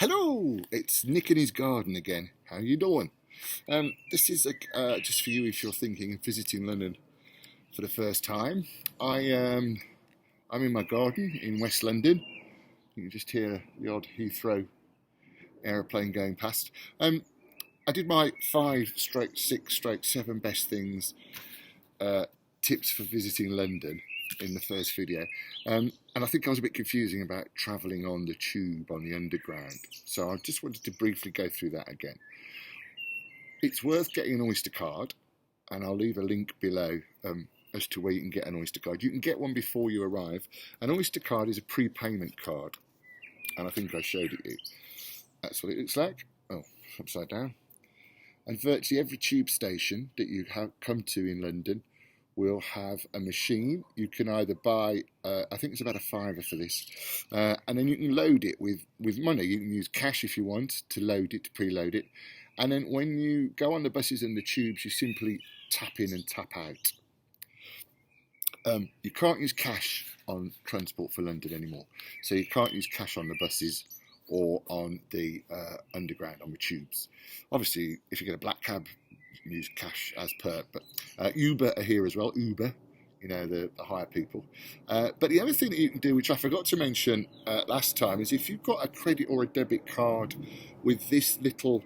Hello, it's Nick in his garden again. How you doing? This is just for you if you're thinking of visiting London for the first time. I'm in my garden in West London. You can just hear the odd Heathrow aeroplane going past. I did my 5/6/7 best things tips for visiting London in the first video, and I think I was a bit confusing about travelling on the tube on the underground, so I just wanted to briefly go through that again. It's worth getting an Oyster card, and I'll leave a link below as to where you can get an Oyster card. You can get one before you arrive. An Oyster card is a prepayment card, and I think I showed it you. That's what it looks like. Oh, upside down. And virtually every tube station that you come to in London will have a machine. You can either buy, I think it's about £5 for this, and then you can load it with money. You can use cash if you want to load it, to preload it. And then when you go on the buses and the tubes, you simply tap in and tap out. You can't use cash on Transport for London anymore. So you can't use cash on the buses or on the underground, on the tubes. Obviously, if you get a black cab, you can use cash as per. But Uber are here as well. Uber, you know, the hire people. But the other thing that you can do, which I forgot to mention last time, is if you've got a credit or a debit card with this little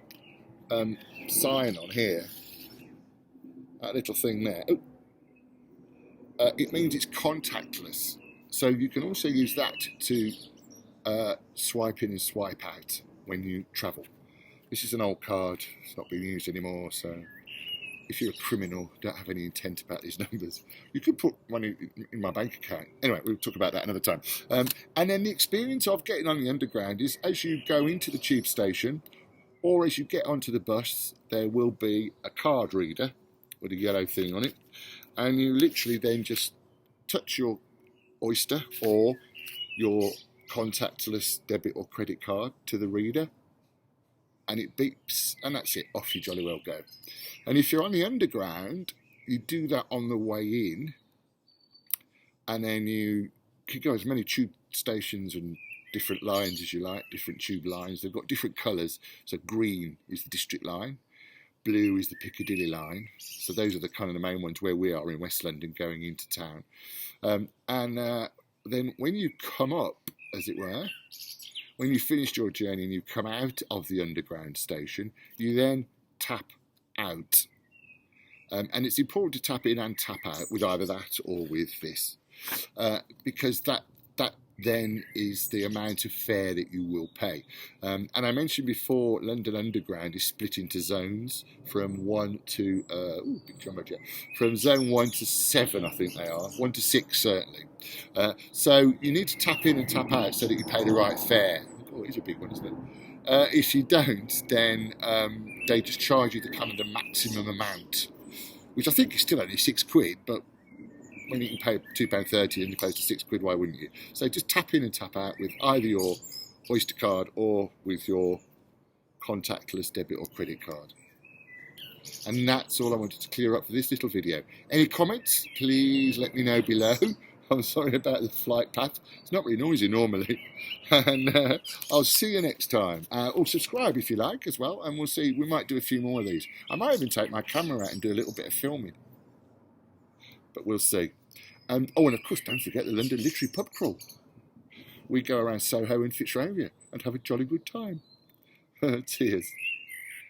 sign on here, that little thing there, it means it's contactless. So you can also use that to swipe in and swipe out when you travel. This is an old card, it's not being used anymore, so if you're a criminal, don't have any intent about these numbers, you could put money in my bank account. Anyway, we'll talk about that another time. And then the experience of getting on the underground is as you go into the tube station or as you get onto the bus, there will be a card reader with a yellow thing on it, and you literally then just touch your Oyster or your contactless debit or credit card to the reader, and it beeps, and that's it, off you jolly well go. And if you're on the underground, you do that on the way in, and then you can go as many tube stations and different lines as you like, different tube lines. They've got different colours, so green is the District line, blue is the Piccadilly line, so those are the kind of the main ones where we are in West London going into town. Then when you come up, as it were, when you've finished your journey and you come out of the underground station, you then tap out. And it's important to tap in and tap out with either that or with this, because that then is the amount of fare that you will pay. And I mentioned before, London Underground is split into zones from from zone 1 to 7, I think they are, 1 to 6 certainly. So you need to tap in and tap out so that you pay the right fare. Oh, it's a big one, isn't it? If you don't, then they just charge you the kind of the maximum amount, which I think is still only £6, but when you can pay £2.30 and you're close to £6, why wouldn't you? So just tap in and tap out with either your Oyster card or with your contactless debit or credit card. And that's all I wanted to clear up for this little video. Any comments, please let me know below. I'm sorry about the flight path. It's not really noisy normally. And I'll see you next time. Or subscribe if you like as well, and we'll see. We might do a few more of these. I might even take my camera out and do a little bit of filming. But we'll see. And of course, don't forget the London Literary Pub Crawl. We go around Soho and Fitzrovia and have a jolly good time. Cheers.